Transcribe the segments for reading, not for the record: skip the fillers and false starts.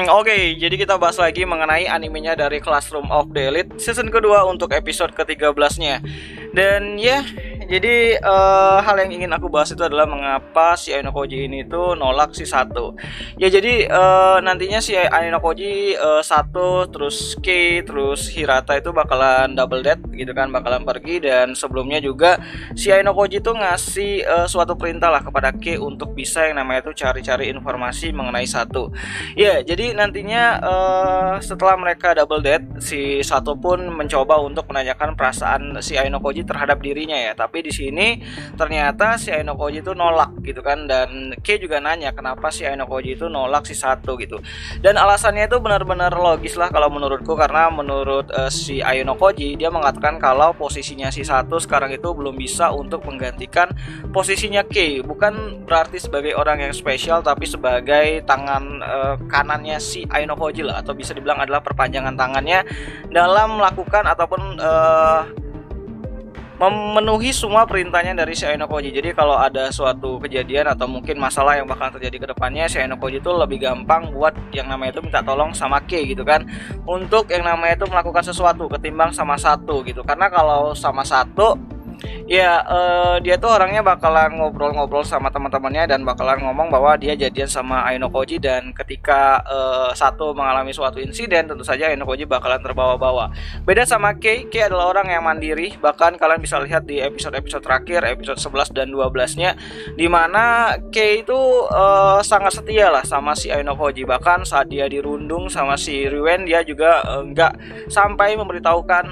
Oke, jadi kita bahas lagi mengenai animenya dari Classroom of the Elite season kedua untuk episode ke-13-nya. Dan ya, jadi hal yang ingin aku bahas itu adalah mengapa si Aino Koji ini tuh nolak si Sato. Ya jadi nantinya si Aino Koji Sato, terus Kei, terus Hirata itu bakalan double date gitu kan, bakalan pergi. Dan sebelumnya juga si Aino Koji tuh ngasih suatu perintah lah kepada Kei untuk bisa yang namanya tuh cari-cari informasi mengenai Sato. Ya, jadi nantinya setelah mereka double date, si Sato pun mencoba untuk menanyakan perasaan si Aino Koji terhadap dirinya ya. Tapi di sini ternyata si Aino Koji itu nolak gitu kan, dan Kei juga nanya kenapa si Aino Koji itu nolak si Sato gitu. Dan alasannya itu benar-benar logis lah kalau menurutku, karena menurut si Aino Koji dia mengatakan kalau posisinya si Sato sekarang itu belum bisa untuk menggantikan posisinya Kei. Bukan berarti sebagai orang yang spesial, tapi sebagai tangan kanannya si Aino Koji lah, atau bisa dibilang adalah perpanjangan tangannya dalam melakukan ataupun memenuhi semua perintahnya dari si Aino Koji. Jadi kalau ada suatu kejadian atau mungkin masalah yang bakal terjadi ke depannya, si Aino Koji itu lebih gampang buat yang namanya itu minta tolong sama Kei gitu kan, untuk yang namanya itu melakukan sesuatu ketimbang sama Sato gitu. Karena kalau sama Sato ya dia tuh orangnya bakalan ngobrol-ngobrol sama teman-temannya dan bakalan ngomong bahwa dia jadian sama Aino Koji, dan ketika Sato mengalami suatu insiden tentu saja Aino Koji bakalan terbawa-bawa. Beda sama Kei adalah orang yang mandiri. Bahkan kalian bisa lihat di episode-episode terakhir, episode 11 dan 12-nya, dimana Kei itu sangat setia lah sama si Aino Koji. Bahkan saat dia dirundung sama si Riwen, dia juga nggak sampai memberitahukan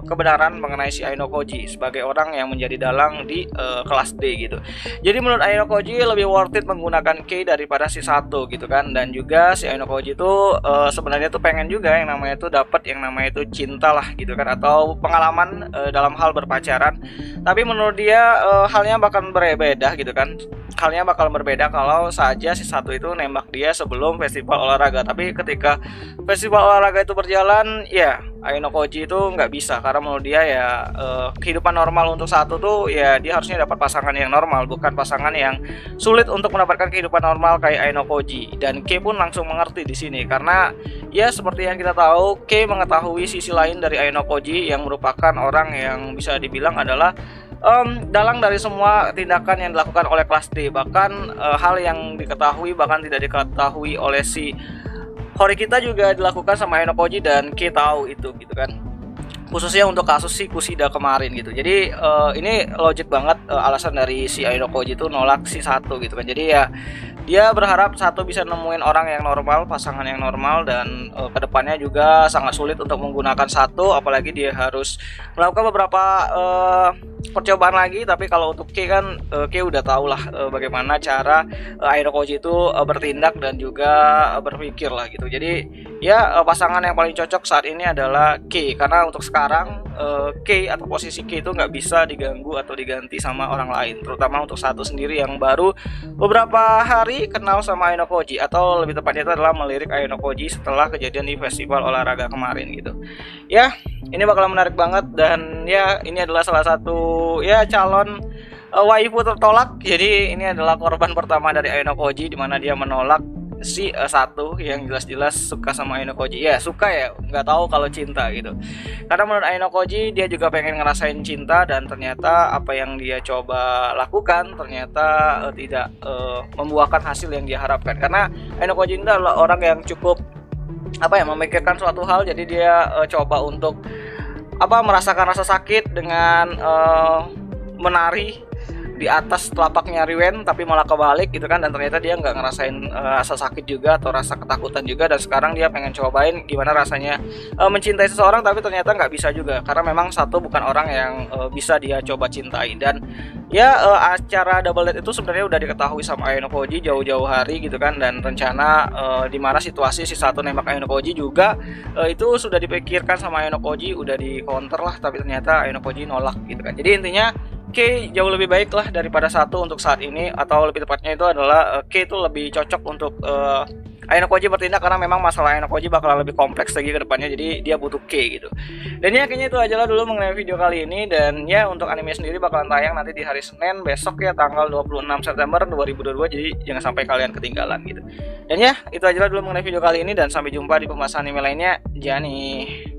kebenaran mengenai si Aino Koji sebagai orang yang menjadi dalang di kelas D gitu. Jadi menurut Aino Koji lebih worth it menggunakan Kei daripada si Sato gitu kan. Dan juga si Aino Koji itu sebenarnya tuh pengen juga yang namanya itu dapat yang namanya itu cinta lah gitu kan, atau pengalaman dalam hal berpacaran. Tapi menurut dia halnya bakal berbeda gitu kan. Halnya bakal berbeda kalau saja si Sato itu nembak dia sebelum festival olahraga. Tapi ketika festival olahraga itu berjalan, ya Aino Koji itu nggak bisa, karena menurut dia ya kehidupan normal untuk Sato tuh ya dia harusnya dapat pasangan yang normal, bukan pasangan yang sulit untuk mendapatkan kehidupan normal kayak Aino Koji. Dan Kei pun langsung mengerti di sini, karena ya seperti yang kita tahu, Kei mengetahui sisi lain dari Aino Koji yang merupakan orang yang bisa dibilang adalah dalang dari semua tindakan yang dilakukan oleh kelas D. Bahkan hal yang diketahui bahkan tidak diketahui oleh si Horikita juga dilakukan sama Aino Koji, dan Kei tahu itu gitu kan, khususnya untuk kasus si Kushida kemarin gitu. Jadi ini logik banget alasan dari si Aino Koji itu nolak si Sato gitu kan. Jadi ya dia berharap Sato bisa nemuin orang yang normal, pasangan yang normal, dan kedepannya juga sangat sulit untuk menggunakan Sato, apalagi dia harus melakukan beberapa percobaan lagi. Tapi kalau untuk Kei kan Kei udah tahu lah bagaimana cara Aino Koji itu bertindak dan juga berpikir lah gitu. Jadi ya pasangan yang paling cocok saat ini adalah Kei, karena untuk sekarang Kei atau posisi Kei itu nggak bisa diganggu atau diganti sama orang lain, terutama untuk Sato sendiri yang baru beberapa hari kenal sama Aino Koji, atau lebih tepatnya itu adalah melirik Aino Koji setelah kejadian di festival olahraga kemarin gitu. Ya, ini bakal menarik banget, dan ya ini adalah salah satu ya calon waifu tertolak. Jadi ini adalah korban pertama dari Aino Koji, dimana dia menolak si Sato yang jelas-jelas suka sama Aino Koji. Ya suka ya, nggak tahu kalau cinta gitu. Karena menurut Aino Koji dia juga pengen ngerasain cinta, dan ternyata apa yang dia coba lakukan ternyata tidak membuahkan hasil yang dia harapkan. Karena Aino Koji ini adalah orang yang cukup memikirkan suatu hal. Jadi dia coba untuk merasakan rasa sakit dengan menari di atas telapaknya Riwen, tapi malah kebalik gitu kan. Dan ternyata dia nggak ngerasain rasa sakit juga atau rasa ketakutan juga, dan sekarang dia pengen cobain gimana rasanya mencintai seseorang, tapi ternyata nggak bisa juga, karena memang Sato bukan orang yang bisa dia coba cintai. Dan ya acara double date itu sebenarnya udah diketahui sama Aino Koji jauh-jauh hari gitu kan, dan rencana dimana situasi si Sato nembak Aino Koji juga itu sudah dipikirkan sama Aino Koji, udah di counter lah, tapi ternyata Aino Koji nolak gitu kan. Jadi intinya Kei jauh lebih baik lah daripada Sato untuk saat ini, atau lebih tepatnya itu adalah Kei itu lebih cocok untuk Ayano Koji bertindak karena memang masalah Ayano Koji bakalan lebih kompleks lagi ke depannya, jadi dia butuh key gitu. Dan ya kayaknya itu aja lah dulu mengenai video kali ini. Dan ya untuk anime sendiri bakalan tayang nanti di hari Senin besok ya, tanggal 26 September 2022, jadi jangan sampai kalian ketinggalan gitu. Dan ya itu aja lah dulu mengenai video kali ini, dan sampai jumpa di pembahasan anime lainnya. Jani.